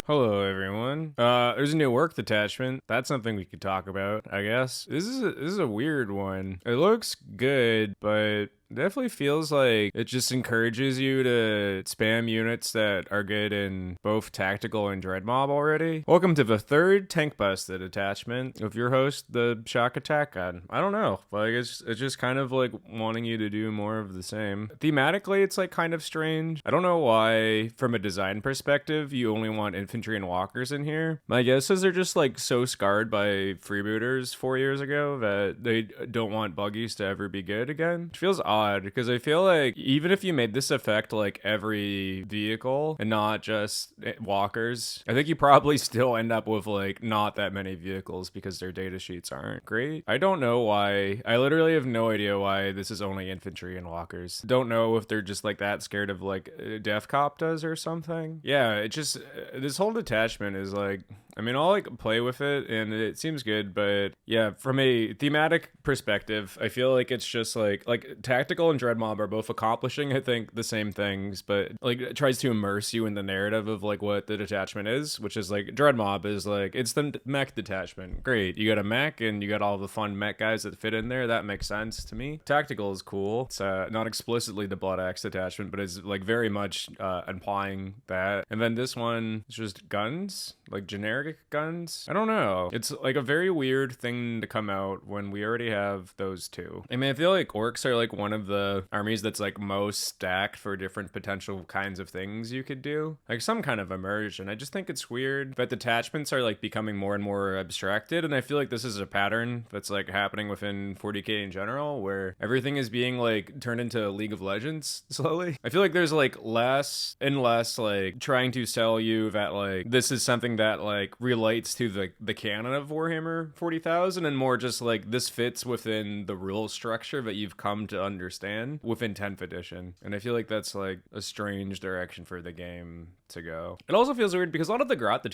Hello, everyone. There's a new Ork detachment. That's something we could talk about, I guess. This is a weird one. It looks good, but definitely feels like it just encourages you to spam units that are good in both tactical and dread mob already. Welcome to the third tank busted attachment of your host, the shock attack god. I don't know, like it's just kind of like wanting you to do more of the same. Thematically, it's like kind of strange. I don't know why, from a design perspective, you only want infantry and walkers in here. My guess is they're just like so scarred by freebooters 4 years ago that they don't want buggies to ever be good again. It feels odd because I feel like even if you made this effect like every vehicle and not just walkers, I think you probably still end up with like not that many vehicles because their data sheets aren't great. I don't know why. I literally have no idea why this is only infantry and walkers. Don't know if they're just like that scared of like Def Cop does or something. Yeah, it just this whole detachment is like, I mean, I'll like play with it and it seems good, but yeah, from a thematic perspective, I feel like it's just like tactical and dread mob are both accomplishing, I think, the same things, but like it tries to immerse you in the narrative of like what the detachment is, which is like dread mob is like it's the mech detachment. Great, you got a mech and you got all the fun mech guys that fit in there. That makes sense to me. Tactical is cool. It's not explicitly the blood axe detachment, but it's like very much implying that. And then this one is just guns, like generic guns. I don't know. It's like a very weird thing to come out when we already have those two. I mean, I feel like orcs are like one of the armies that's like most stacked for different potential kinds of things you could do, like some kind of immersion. I just think it's weird that detachments are like becoming more and more abstracted, and I feel like this is a pattern that's like happening within 40k in general, where everything is being like turned into League of Legends slowly. I feel like there's like less and less like trying to sell you that like this is something that like relates to the canon of Warhammer 40,000, and more just like this fits within the rule structure that you've come to understand within 10th edition. And I feel like that's like a strange direction for the game to go. It also feels weird because a lot of the Grot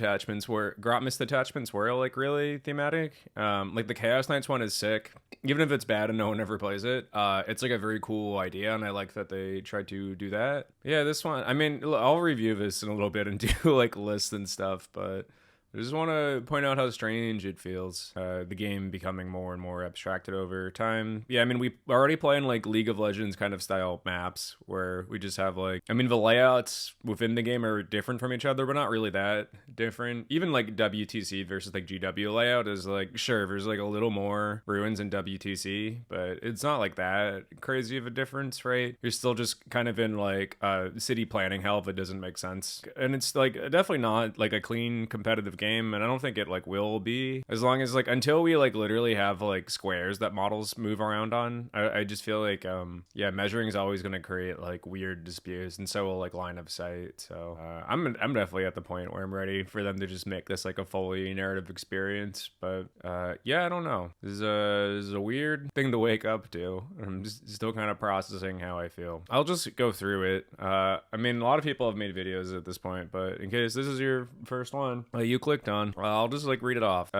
mist detachments were like really thematic. Like the Chaos Knights one is sick. Even if it's bad and no one ever plays it, it's like a very cool idea, and I like that they tried to do that. Yeah, this one, I mean, I'll review this in a little bit and do like lists and stuff, but I just want to point out how strange it feels, the game becoming more and more abstracted over time. Yeah, I mean, we already play in like League of Legends kind of style maps where we just have like, I mean, the layouts within the game are different from each other, but not really that different. Even like WTC versus like GW layout is like, sure, there's like a little more ruins in WTC, but it's not like that crazy of a difference, right? You're still just kind of in like city planning hell that doesn't make sense. And it's like definitely not like a clean competitive game, and I don't think it like will be, as long as like until we like literally have like squares that models move around on. I just feel like yeah, measuring is always going to create like weird disputes, and so will like line of sight. So I'm definitely at the point where I'm ready for them to just make this like a fully narrative experience. But yeah, I don't know, this is a weird thing to wake up to. I'm just still kind of processing how I feel. I'll just go through it. I mean, a lot of people have made videos at this point, but in case this is your first one you clicked on, I'll just like read it off.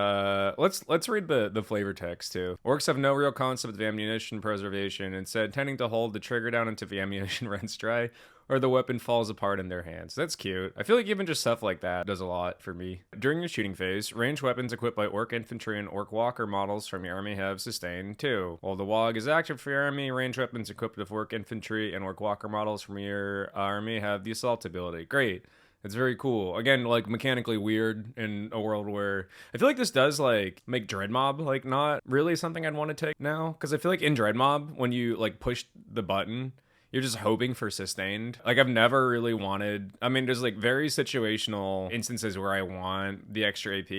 Let's read the flavor text too. Orcs have no real concept of ammunition preservation, instead tending to hold the trigger down until the ammunition runs dry or the weapon falls apart in their hands. That's cute. I feel like even just stuff like that does a lot for me. During your shooting phase, ranged weapons equipped by Orc infantry and Orc walker models from your army have sustained 2. While the WOG is active for your army, ranged weapons equipped with Orc infantry and Orc walker models from your army have the assault ability. Great. It's very cool. Again, like mechanically weird in a world where I feel like this does like make Dread Mob like not really something I'd want to take now, because I feel like in Dread Mob when you like push the button, you're just hoping for sustained. Like I've never really wanted, I mean, there's like very situational instances where I want the extra AP,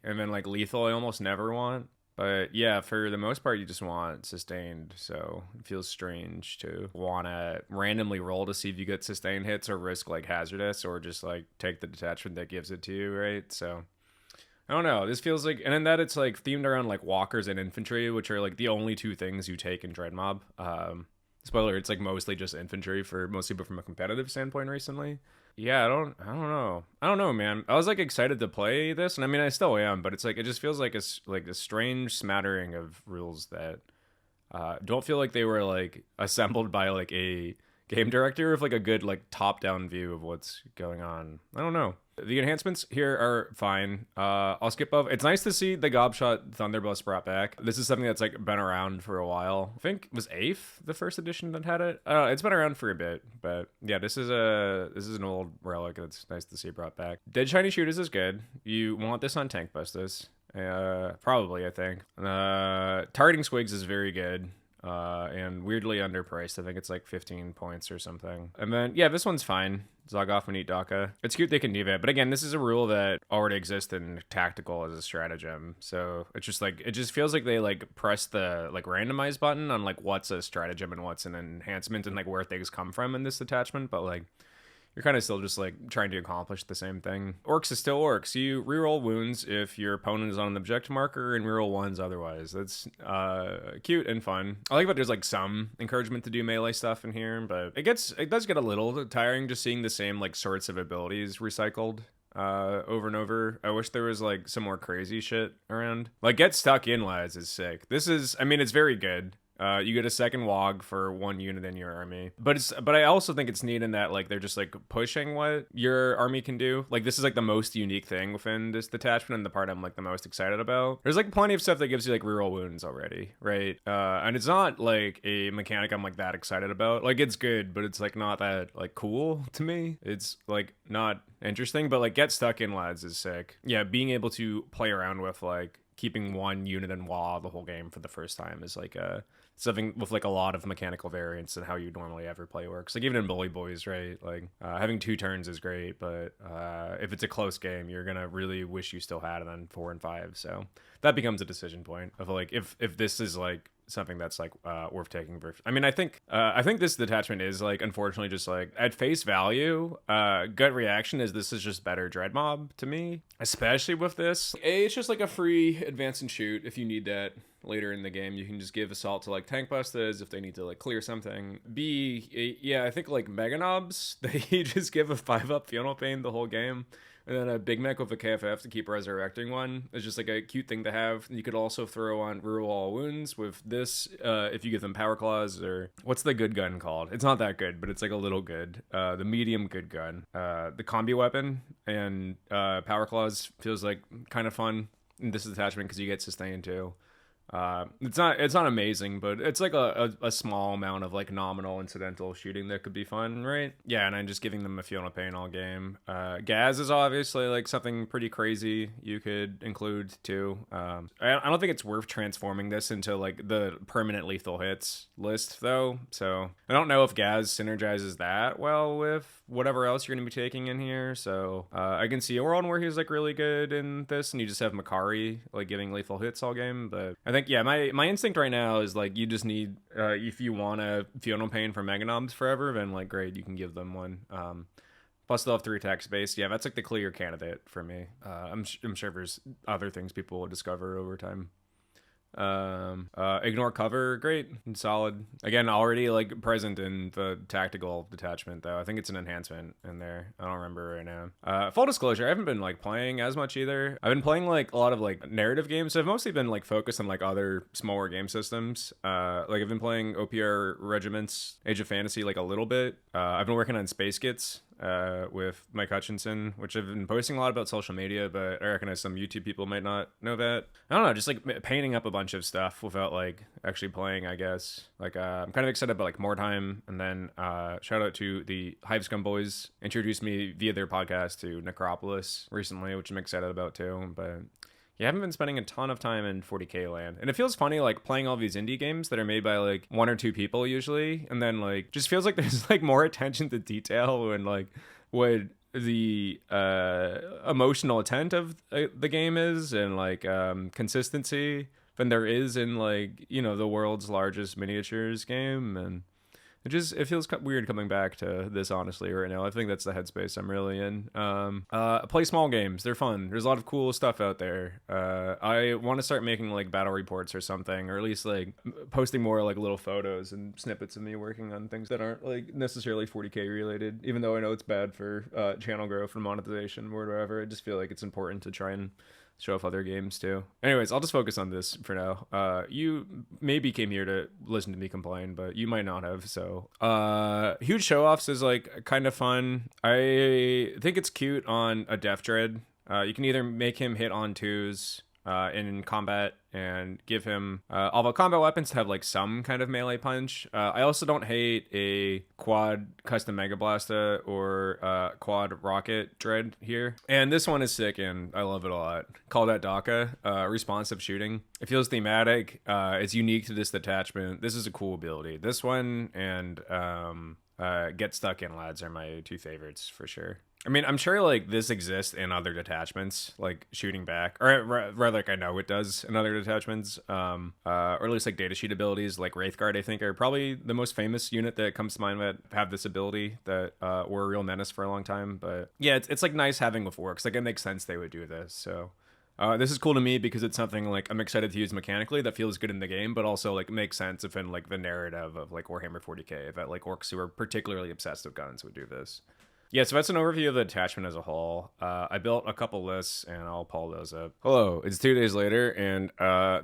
and then like lethal I almost never want. But yeah, for the most part, you just want sustained. So it feels strange to want to randomly roll to see if you get sustained hits or risk like hazardous, or just like take the detachment that gives it to you, right? So I don't know. This feels like, and then that it's like themed around like walkers and infantry, which are like the only two things you take in Dread Mob. Spoiler, it's like mostly just infantry for most people from a competitive standpoint recently. Yeah, I don't know, man. I was like excited to play this, and I mean I still am, but it's like it just feels like a strange smattering of rules that don't feel like they were like assembled by like a game director with like a good like top-down view of what's going on. I don't know. The enhancements here are fine. I'll skip over. It's nice to see the Gobshot Thunderblast brought back. This is something that's like been around for a while. I think it was eighth the first edition that had it. I don't know. It's been around for a bit, but yeah, this is an old relic that's nice to see brought back. Dead Shiny Shooters is good. You want this on Tank Busters. Probably, I think. Targeting Squigs is very good. And weirdly underpriced. I think it's like 15 points or something. And then, yeah, this one's fine. Zog off and eat Dakka. It's cute they can do that. But again, this is a rule that already exists in Tactical as a stratagem. So it's just like, it just feels like they like press the like randomize button on like what's a stratagem and what's an enhancement and like where things come from in this detachment. But like, you're kind of still just like trying to accomplish the same thing. Orks is still Orks. You reroll wounds if your opponent is on an objective marker and reroll ones otherwise. That's cute and fun. I like that there's like some encouragement to do melee stuff in here, but it does get a little tiring just seeing the same like sorts of abilities recycled over and over. I wish there was like some more crazy shit around. Like Get Stuck In, lads, is sick. This is, I mean, it's very good. You get a second WOG for one unit in your army. But I also think it's neat in that like they're just like pushing what your army can do. Like this is like the most unique thing within this detachment and the part I'm like the most excited about. There's like plenty of stuff that gives you like reroll wounds already, right? And it's not like a mechanic I'm like that excited about. Like it's good, but it's like not that like cool to me. It's like not interesting, but like Get Stuck In, lads, is sick. Yeah, being able to play around with like keeping one unit in WA the whole game for the first time is like something with like a lot of mechanical variance and how you normally ever play Orks. Like even in Bully Boys, right? Like having 2 turns is great, but if it's a close game, you're gonna really wish you still had it on 4 and 5. So that becomes a decision point of like if this is like something that's like worth taking. I mean, I think this detachment is like unfortunately just like at face value, gut reaction is this is just better Dread Mob to me, especially with this. A, it's just like a free advance and shoot if you need that later in the game. You can just give assault to like tank busters if they need to like clear something. B, yeah, I think like Mega Knobs, they just give a 5-up Funeral Pain the whole game. And then a Big Mech with a KFF to keep resurrecting one is just like a cute thing to have. You could also throw on reroll all wounds with this if you give them Power Claws, or what's the good gun called? It's not that good, but it's like a little good. The medium good gun. The combi weapon and Power Claws feels like kind of fun in this attachment because you get sustain too. It's not amazing, but it's like a small amount of like nominal incidental shooting that could be fun, right? Yeah, and I'm just giving them a Fiona Pain all game. Gaz is obviously like something pretty crazy you could include too. I don't think it's worth transforming this into like the permanent lethal hits list though, so I don't know if Gaz synergizes that well with whatever else you're gonna be taking in here. So I can see a world where he's like really good in this and you just have Makari like giving lethal hits all game, but I think yeah, my instinct right now is like you just need if you want a Fiona Pain for Mega Knobs forever, then like great, you can give them one. Plus they'll have 3 attack space. Yeah, that's like the clear candidate for me. I'm sure there's other things people will discover over time. Ignore cover, great and solid. Again, already like present in the tactical detachment though. I think it's an enhancement in there. I don't remember right now. Full disclosure, I haven't been like playing as much either. I've been playing like a lot of like narrative games. So I've mostly been like focused on like other smaller game systems. Like I've been playing OPR Regiments, Age of Fantasy like a little bit. I've been working on Space Kits with Mike Hutchinson, which I've been posting a lot about social media, but I recognize some YouTube people might not know that. I don't know, just like painting up a bunch of stuff without like actually playing, I guess. Like I'm kind of excited about like More Time, and then shout out to the Hive Scum Boys, introduced me via their podcast to Necropolis recently, which I'm excited about too. But yeah, I haven't been spending a ton of time in 40k land. And it feels funny, like, playing all these indie games that are made by, like, 1 or 2 people usually. And then, like, just feels like there's, like, more attention to detail and, like, what the emotional intent of the game is and, like, consistency than there is in, like, you know, the world's largest miniatures game. And it feels weird coming back to this, honestly, right now. I think that's the headspace I'm really in. Play small games. They're fun. There's a lot of cool stuff out there. I want to start making, like, battle reports or something, or at least, like, posting more, like, little photos and snippets of me working on things that aren't, like, necessarily 40k related, even though I know it's bad for channel growth and monetization or whatever. I just feel like it's important to try and show off other games too. Anyways, I'll just focus on this for now. You maybe came here to listen to me complain, but you might not have. So, huge show offs is like kind of fun. I think it's cute on a Def Dread. You can either make him hit on twos in combat and give him all the combat weapons to have like some kind of melee punch. I also don't hate a quad custom Mega Blasta or quad rocket dread here. And this one is sick and I love it a lot. Call that Dakka. Responsive shooting. It feels thematic. It's unique to this detachment. This is a cool ability. This one and Get Stuck In Lads are my two favorites for sure. I mean, I'm sure like this exists in other detachments, like shooting back, or rather, like I know it does in other detachments, or at least like data sheet abilities, like Wraithguard. I think are probably the most famous unit that comes to mind that have this ability that were a real menace for a long time. But yeah, it's like nice having with Orks. Like it makes sense they would do this. So this is cool to me because it's something like I'm excited to use mechanically that feels good in the game, but also like makes sense if in like the narrative of like Warhammer 40k, that like Orks who are particularly obsessed with guns would do this. Yeah, so that's an overview of the detachment as a whole. I built a couple lists, and I'll pull those up. Hello, it's 2 days later, and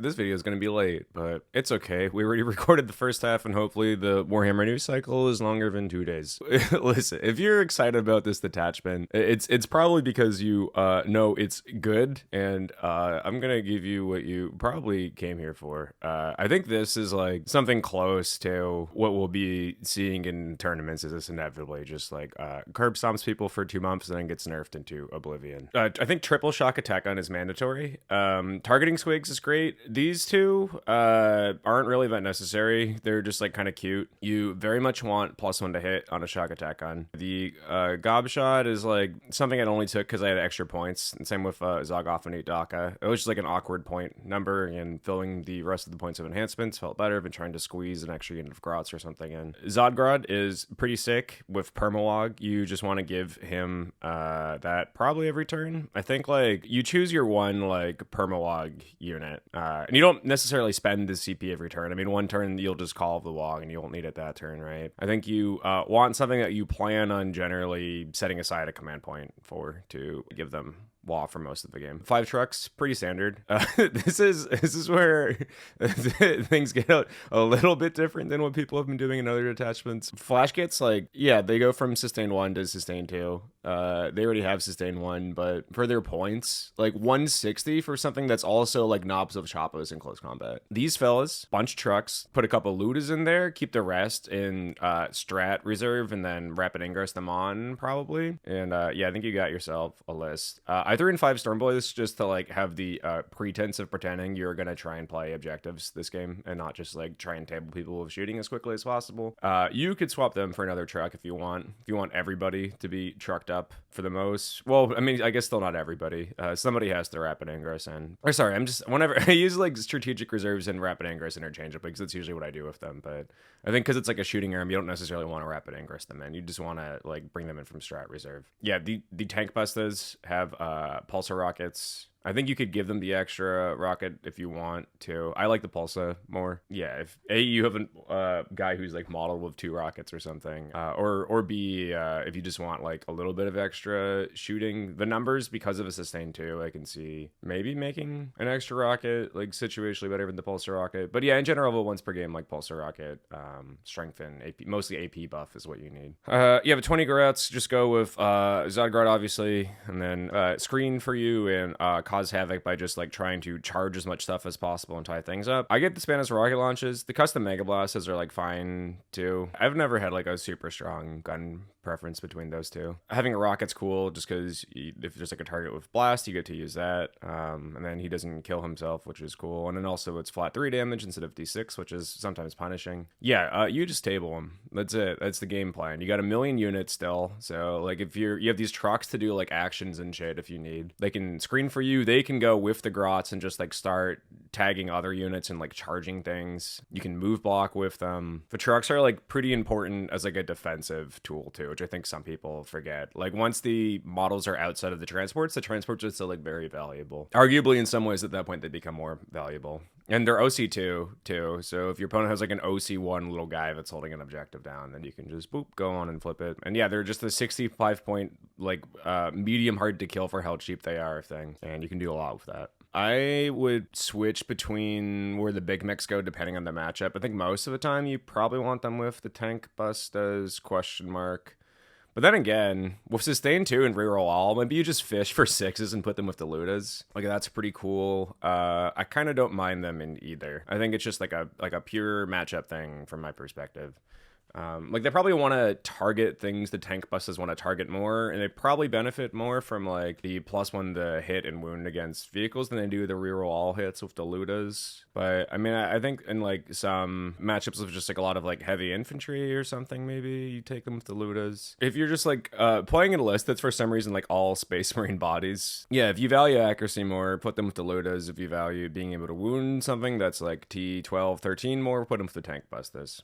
this video is going to be late, but it's okay. We already recorded the first half, and hopefully the Warhammer news cycle is longer than 2 days. Listen, if you're excited about this detachment, it's probably because you know it's good, and I'm going to give you what you probably came here for. I think this is like something close to what we'll be seeing in tournaments, is this inevitably just like curb stomps people for 2 months and then gets nerfed into oblivion. I think triple shock attack on is mandatory. Targeting squigs is great. These two aren't really that necessary. They're just like kind of cute. You very much want +1 to hit on a shock attack on. The gob shot is like something I only took because I had extra points. And same with Zoggoth and Dakka. It was just like an awkward point number, and filling the rest of the points of enhancements felt better than trying to squeeze an extra unit of Grots or something in. Zodgrod is pretty sick with Permalog. You just want to give him that probably every turn. I think like you choose your one like permalog unit, and you don't necessarily spend the CP every turn. I mean, one turn you'll just call the log and you won't need it that turn, right? I think you want something that you plan on generally setting aside a command point for to give them wall for most of the game. 5 trucks, pretty standard. This is where things get a little bit different than what people have been doing in other detachments. Flash gets like, yeah, they go from sustain 1 to sustain 2. They already have sustain 1, but for their points, like 160 for something that's also like knobs of choppas in close combat. These fellas, bunch trucks, put a couple Ludas in there, keep the rest in strat reserve, and then rapid ingress them on probably. And yeah, I think you got yourself a list. I threw in 5 Stormboys just to like have the pretense of pretending you're gonna try and play objectives this game and not just like try and table people with shooting as quickly as possible. You could swap them for another truck if you want. If you want everybody to be trucked up for the most. Well, I mean, I guess still not everybody. Somebody has to rapid ingress in. Or sorry, I'm just whenever I use like strategic reserves and rapid ingress interchangeably because that's usually what I do with them. But I think because it's like a shooting arm, you don't necessarily want to rapid ingress them in. You just want to like bring them in from strat reserve. Yeah, the tank bustas have pulsar rockets. I think you could give them the extra rocket if you want to. I like the Pulsa more. Yeah, if A, you have a guy who's like modeled with 2 rockets or something, or B, if you just want like a little bit of extra shooting, the numbers because of a sustain 2, I can see maybe making an extra rocket like situationally better than the Pulsar rocket. But yeah, in general, a once per game like Pulsar rocket, strength and AP, mostly AP buff is what you need. Yeah, but 20 Garrots, just go with Zodgrod obviously, and then screen for you and cause havoc by just like trying to charge as much stuff as possible and tie things up. I get the Spanish rocket launches. The custom Mega Blasts are like fine too. I've never had like a super strong gun preference between those two. Having a rocket's cool just because if there's like a target with blast, you get to use that. And then he doesn't kill himself, which is cool. And then also it's flat 3 damage instead of d6, which is sometimes punishing. Yeah, you just table him. That's it. That's the game plan. You got a million units still. So like if you have these trucks to do like actions and shit if you need. They can screen for you. They can go with the grots and just like start tagging other units and like charging things. You can move block with them. The trucks are like pretty important as like a defensive tool too, which I think some people forget. Like once the models are outside of the transports are still like very valuable. Arguably in some ways at that point they become more valuable. And they're OC2 too, so if your opponent has like an OC1 little guy that's holding an objective down, then you can just boop, go on and flip it. And yeah, they're just a 65 point like medium hard to kill for how cheap they are thing, and you can do a lot with that. I would switch between where the big mechs go depending on the matchup. I think most of the time you probably want them with the tank bustas, question mark. But then again, with sustain 2 and reroll all, maybe you just fish for 6s and put them with the Ludas. Like, that's pretty cool. I kind of don't mind them in either. I think it's just like a pure matchup thing from my perspective. Like, they probably want to target things the tank busters want to target more, and they probably benefit more from like the +1 to hit and wound against vehicles than they do the reroll all hits with the Ludas. But I mean, I think in like some matchups with just like a lot of like heavy infantry or something, maybe you take them with the Ludas. If you're just like playing in a list that's for some reason like all Space Marine bodies, yeah, if you value accuracy more, put them with the Ludas. If you value being able to wound something that's like T12, 13 more, put them with the tank busters.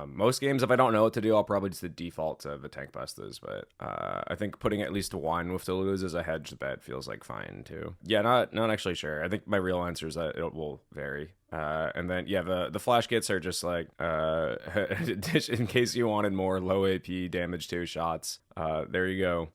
Most games, if I don't know what to do, I'll probably just the default to the tank busters, but I think putting at least one with the Ludas as a hedge bet feels like fine too. Yeah, not actually sure. I think my real answer is that it will vary. And then, yeah, the flash kits are just like, in case you wanted more low AP damage 2 shots, there you go.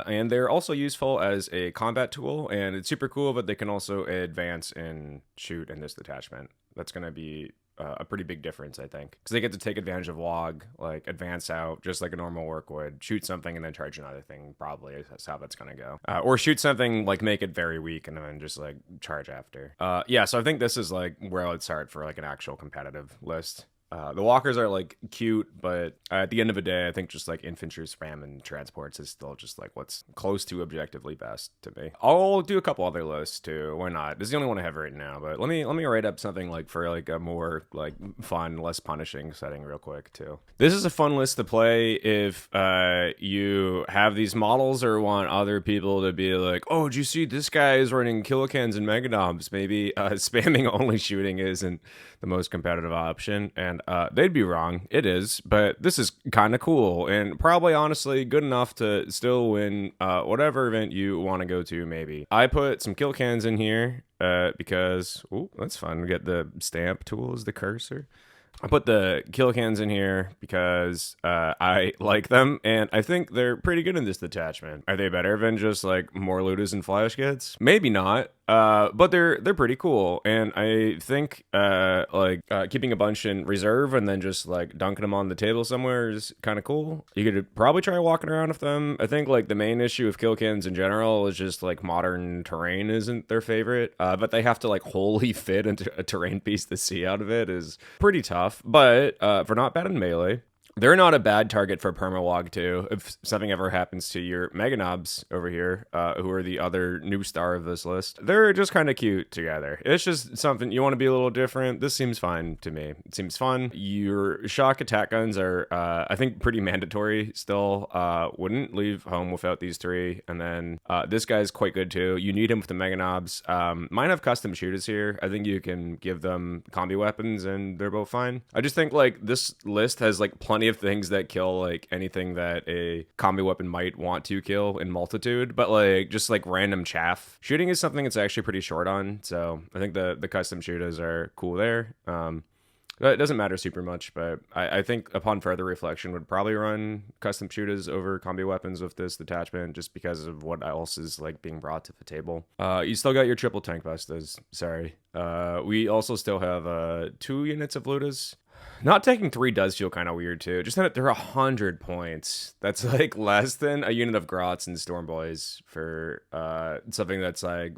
And they're also useful as a combat tool, and it's super cool that they can also advance and shoot in this detachment. That's going to be a pretty big difference, I think, because they get to take advantage of log, like advance out just like a normal orc would, shoot something and then charge another thing. Probably that's how that's gonna go. Or shoot something, like make it very weak and then just like charge after. Yeah, so I think this is like where I would start for like an actual competitive list. The walkers are like cute, but at the end of the day, I think just like infantry spam and transports is still just like what's close to objectively best to me. I'll do a couple other lists too. Why not? This is the only one I have right now, but let me write up something like for like a more like fun, less punishing setting real quick too. This is a fun list to play if you have these models or want other people to be like, oh, did you see this guy is running kilocans and megadobs? Maybe spamming only shooting isn't the most competitive option, and they'd be wrong. It is, but this is kind of cool and probably honestly good enough to still win whatever event you want to go to. Maybe I put some kill cans in here because that's fun. We get the stamp tool as the cursor. I put the kill cans in here because I like them, and I think they're pretty good in this detachment. Are they better than just like more Ludas and flash kits? Maybe not. But they're pretty cool, and I think keeping a bunch in reserve and then just like dunking them on the table somewhere is kind of cool. You could probably try walking around with them. I think like the main issue with kill cans in general is just like modern terrain isn't their favorite, but they have to like wholly fit into a terrain piece to see out of it is pretty tough. But for not bad in melee. They're not a bad target for permalog too. If something ever happens to your meganobs over here, who are the other new star of this list, they're just kind of cute together. It's just something you want to be a little different. This seems fine to me. It seems fun. Your shock attack guns are, I think, pretty mandatory still. Wouldn't leave home without these 3. And then this guy's quite good too. You need him with the meganobs. Mine have custom shooters here. I think you can give them combi weapons and they're both fine. I just think like this list has like plenty of things that kill like anything that a combi weapon might want to kill in multitude, but like just like random chaff. Shooting is something it's actually pretty short on, so I think the custom shooters are cool there. It doesn't matter super much, but I think upon further reflection would probably run custom shooters over combi weapons with this detachment just because of what else is like being brought to the table. You still got your triple tank busters. Sorry. We also still have 2 units of Ludas. Not taking 3 does feel kind of weird too. Just that they're 100 points. That's like less than a unit of Grots and Storm Boys for something that's like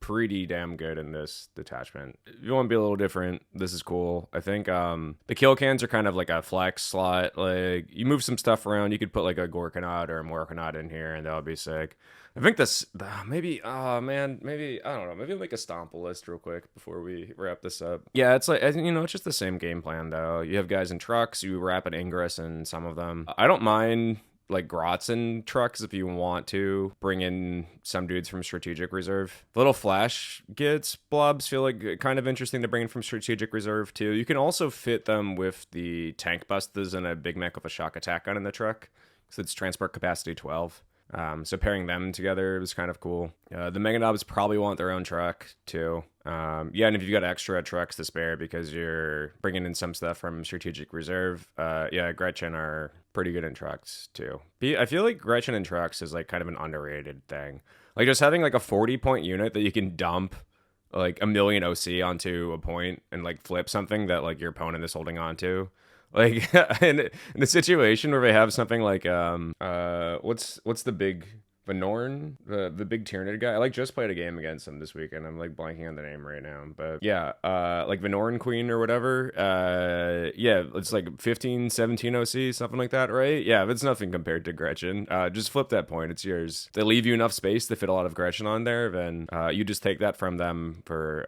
pretty damn good in this detachment. If you want to be a little different, this is cool. I think the kill cans are kind of like a flex slot. Like you move some stuff around, you could put like a Gorkanaut or a Morkanaut in here and that would be sick. I think this, maybe, maybe, I don't know, maybe I'll make a stomp list real quick before we wrap this up. Yeah, it's like, it's just the same game plan though. You have guys in trucks, you wrap an Ingress in some of them. I don't mind like Grots and trucks if you want to bring in some dudes from strategic reserve. The little flash gits blobs feel like kind of interesting to bring in from strategic reserve too. You can also fit them with the tank busters and a big mech with a shock attack gun in the truck, because it's transport capacity 12. So pairing them together was kind of cool. The Mega Knobs probably want their own truck too. Yeah, and if you've got extra trucks to spare because you're bringing in some stuff from Strategic Reserve, yeah, Gretchen are pretty good in trucks too. I feel like Gretchen in trucks is like kind of an underrated thing. Like just having like a 40-point unit that you can dump like a million OC onto a point and like flip something that like your opponent is holding onto. Like in a situation where they have something like what's the big Venorn, the big Tyranid guy. I like just played a game against him this weekend. I'm like blanking on the name right now, but yeah, like Venorn Queen or whatever. Yeah, it's like 15, 17 OC, something like that, right? Yeah, it's nothing compared to Gretchen. Just flip that point, it's yours. They leave you enough space to fit a lot of Gretchen on there, then you just take that from them for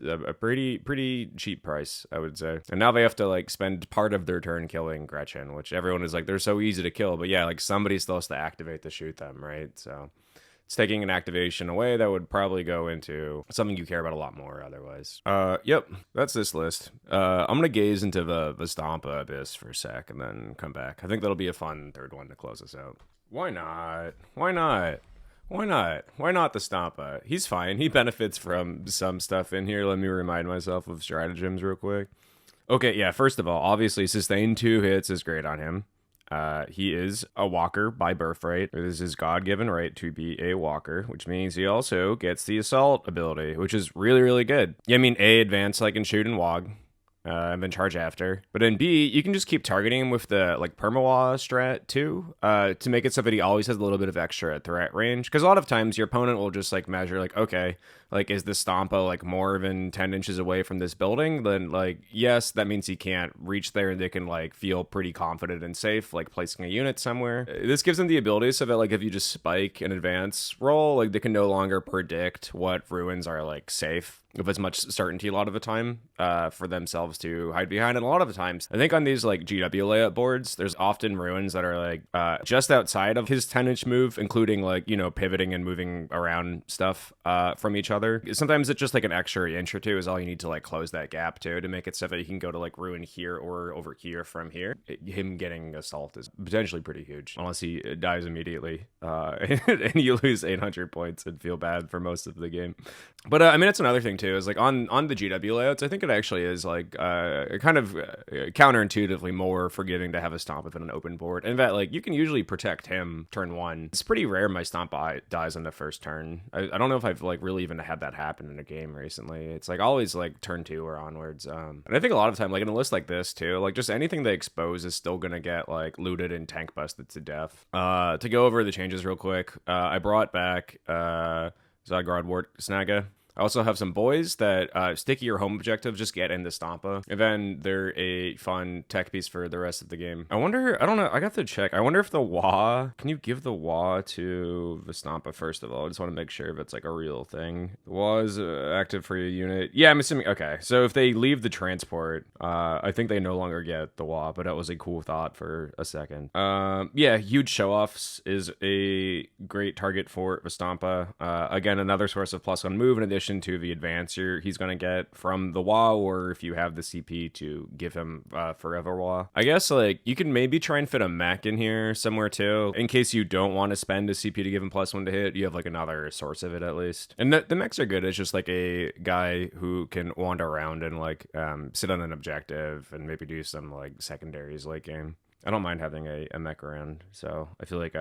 a pretty cheap price, I would say. And now they have to like spend part of their turn killing Gretchen, which everyone is like, they're so easy to kill, but yeah, like somebody still has to activate to shoot them, right? So it's taking an activation away that would probably go into something you care about a lot more otherwise. Yep, that's this list. I'm gonna gaze into the Stompa Abyss for a sec and then come back. I think that'll be a fun third one to close us out. Why not? Why not? Why not? Why not the Stompa? He's fine. He benefits from some stuff in here. Let me remind myself of stratagems real quick. Okay, yeah, first of all, obviously sustain 2 hits is great on him. He is a walker by birthright. This is his God-given right to be a walker, which means he also gets the assault ability, which is really, really good. Yeah, I mean, A, advance like and shoot and wog. And then charge after. But in B, you can just keep targeting him with the like permawa strat too, to make it so that he always has a little bit of extra threat range. Because a lot of times your opponent will just like measure like, okay, like is the Stompa like more than 10 inches away from this building? Then like, yes, that means he can't reach there and they can like feel pretty confident and safe, like placing a unit somewhere. This gives them the ability so that like if you just spike an advance roll, like they can no longer predict what ruins are like safe with as much certainty a lot of the time for themselves to hide behind. And a lot of the times, I think on these like GW layout boards, there's often ruins that are like just outside of his 10-inch move, including like, you know, pivoting and moving around stuff from each other. Sometimes it's just like an extra inch or two is all you need to like close that gap to make it so that you can go to like ruin here or over here from here. Him getting assault is potentially pretty huge, unless he dies immediately and you lose 800 points and feel bad for most of the game. But I mean, it's another thing too, is like on the GW layouts, I think it actually is like kind of counterintuitively more forgiving to have a Stomp within an open board, and that like you can usually protect him turn 1. It's pretty rare my Stomp dies on the first turn. I don't know if I've like really even had that happen in a game recently. It's like always like turn 2 or onwards. And I think a lot of time, like in a list like this too, like just anything they expose is still gonna get like looted and tank busted to death. To go over the changes real quick, I brought back Zagrod Wart Snaga. I also have some boys that sticky or home objectives just get in the Stompa. And then they're a fun tech piece for the rest of the game. I wonder, I don't know, I got to check. I wonder if the Wa, can you give the Wa to the Stompa first of all? I just want to make sure if it's like a real thing. The Wa is active for your unit. Yeah, I'm assuming, okay. So if they leave the transport, I think they no longer get the Wa, but that was a cool thought for a second. Yeah, huge show-offs is a great target for the Stompa. Again, another source of +1 move in addition to the advance he's going to get from the Wa, or if you have the CP to give him Forever Wa. I guess like you can maybe try and fit a mech in here somewhere too, in case you don't want to spend a CP to give him +1 to hit. You have like another source of it at least. And the mechs are good. It's just like a guy who can wander around and like sit on an objective and maybe do some like secondaries late game. I don't mind having a mech around, so I feel like,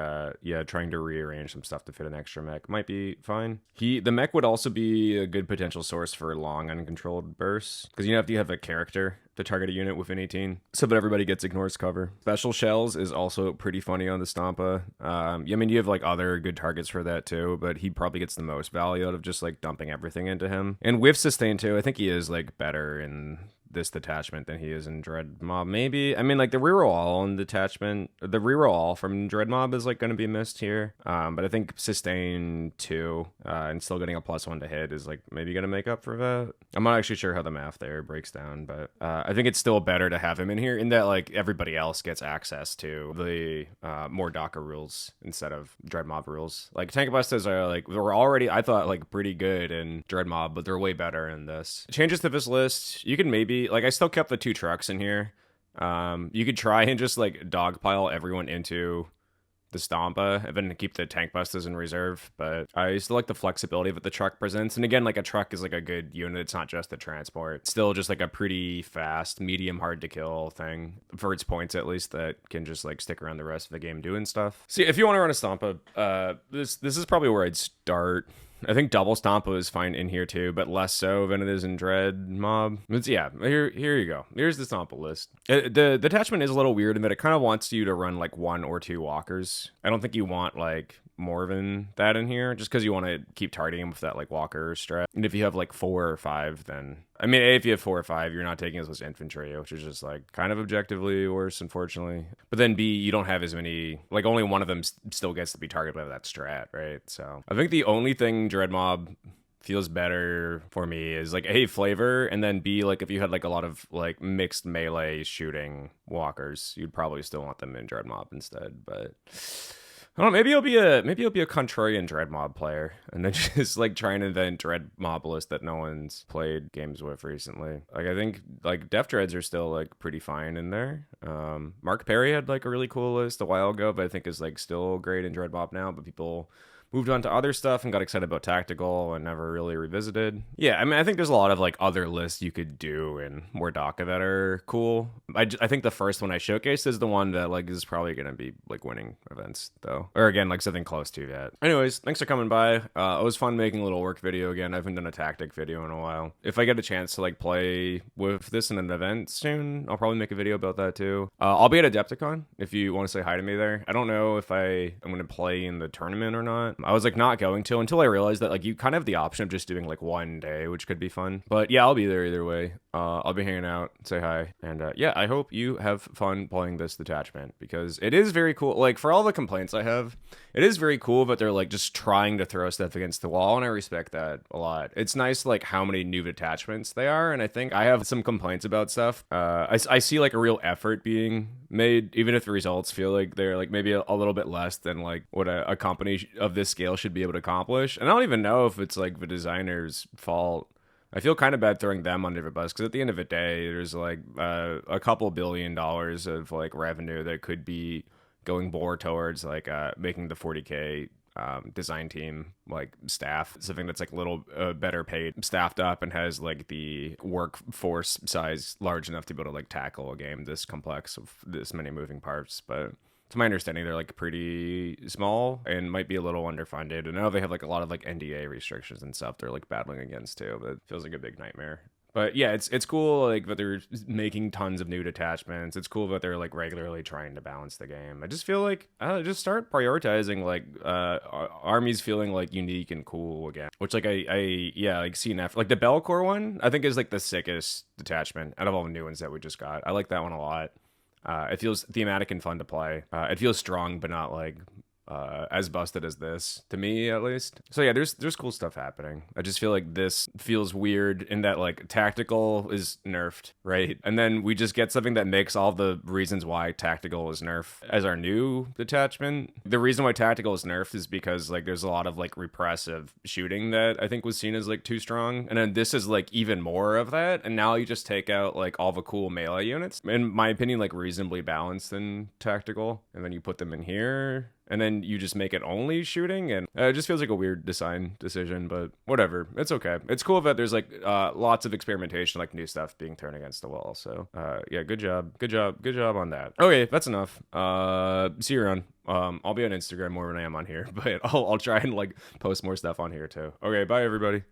yeah, trying to rearrange some stuff to fit an extra mech might be fine. The mech would also be a good potential source for long uncontrolled bursts, because you have to have a character to target a unit within 18, so that everybody gets ignores cover. Special Shells is also pretty funny on the Stompa. I mean, you have like other good targets for that too, but he probably gets the most value out of just like dumping everything into him. And with Sustain too, I think he is like better in this detachment than he is in Dread Mob, maybe. I mean, like the reroll all in Detachment, the reroll all from Dread Mob is like going to be missed here. But I think Sustain 2 and still getting a +1 to hit is like maybe going to make up for that. I'm not actually sure how the math there breaks down, but I think it's still better to have him in here in that like everybody else gets access to the more Dakka rules instead of Dread Mob rules. Like Tank Bustas are like, were already, I thought, like pretty good in Dread Mob, but they're way better in this. Changes to this list, you can maybe, like I still kept the 2 trucks in here. You could try and just like dogpile everyone into the Stompa and then keep the tank busters in reserve. But I still like the flexibility that the truck presents. And again, like a truck is like a good unit. It's not just a transport. It's still just like a pretty fast, medium, hard to kill thing for its points at least that can just like stick around the rest of the game doing stuff. See, if you want to run a Stompa, this is probably where I'd start. I think double Stompa is fine in here too, but less so than it is in Dread Mob. But yeah, here you go. Here's the Stompa list. The detachment is a little weird in that it kind of wants you to run like 1 or 2 walkers. I don't think you want like more than that in here, just because you want to keep targeting with that like walker strat. And if you have like 4 or 5, then I mean, if you have 4 or 5, you're not taking as much infantry, which is just like kind of objectively worse, unfortunately. But then B, you don't have as many, like only one of them still gets to be targeted by that strat, right? So I think the only thing Dread Mob feels better for me is like A, flavor, and then B, like if you had like a lot of like mixed melee shooting walkers, you'd probably still want them in Dread Mob instead. But I don't know, maybe you'll be a contrarian Dread Mob player, and then just like trying to invent Dread Mob list that no one's played games with recently. Like I think like Def Dreads are still like pretty fine in there. Mark Perry had like a really cool list a while ago, but I think is like still great in Dread Mob now. But people moved on to other stuff and got excited about tactical and never really revisited. Yeah, I mean, I think there's a lot of like other lists you could do in more Dakka that are cool. I think the first one I showcased is the one that like is probably going to be like winning events though. Or again, like something close to that. Anyways, thanks for coming by. It was fun making a little work video again. I haven't done a tactic video in a while. If I get a chance to like play with this in an event soon, I'll probably make a video about that too. I'll be at Adepticon if you want to say hi to me there. I don't know if I'm going to play in the tournament or not. I was like not going to until I realized that like you kind of have the option of just doing like one day, which could be fun. But yeah, I'll be there either way. I'll be hanging out, say hi, and yeah, I hope you have fun playing this detachment because it is very cool. Like for all the complaints I have, it is very cool, but they're like just trying to throw stuff against the wall, and I respect that a lot. It's nice like how many new detachments they are, and I think I have some complaints about stuff. I see like a real effort being made, even if the results feel like they're like maybe a little bit less than like what a company of this scale should be able to accomplish. And I don't even know if it's like the designer's fault. I feel kind of bad throwing them under the bus because at the end of the day, there's like a couple $1 billion of like revenue that could be going more towards like making the 40K design team like staff something that's like a little better paid, staffed up, and has like the workforce size large enough to be able to like tackle a game this complex of this many moving parts. But to my understanding, they're like pretty small and might be a little underfunded. And I know they have like a lot of like NDA restrictions and stuff they're like battling against too, but it feels like a big nightmare. But yeah, it's cool like that they're making tons of new detachments. It's cool that they're like regularly trying to balance the game. I just feel like just start prioritizing like armies feeling like unique and cool again. Which like I yeah, like CNF, like the Belcore one I think is like the sickest detachment out of all the new ones that we just got. I like that one a lot. It feels thematic and fun to play. It feels strong, but not like as busted as this, to me at least. So yeah, there's cool stuff happening. I just feel like this feels weird in that like tactical is nerfed, right? And then we just get something that makes all the reasons why tactical is nerfed as our new detachment. The reason why tactical is nerfed is because like there's a lot of like repressive shooting that I think was seen as like too strong, and then this is like even more of that, and now you just take out like all the cool melee units, in my opinion, like reasonably balanced in tactical, and then you put them in here. And then you just make it only shooting, and it just feels like a weird design decision, but whatever. It's okay. It's cool that there's like lots of experimentation, like new stuff being thrown against the wall. So yeah, good job on that. Okay, that's enough. See you around. I'll be on Instagram more than I am on here, but I'll try and like post more stuff on here too. Okay, bye everybody.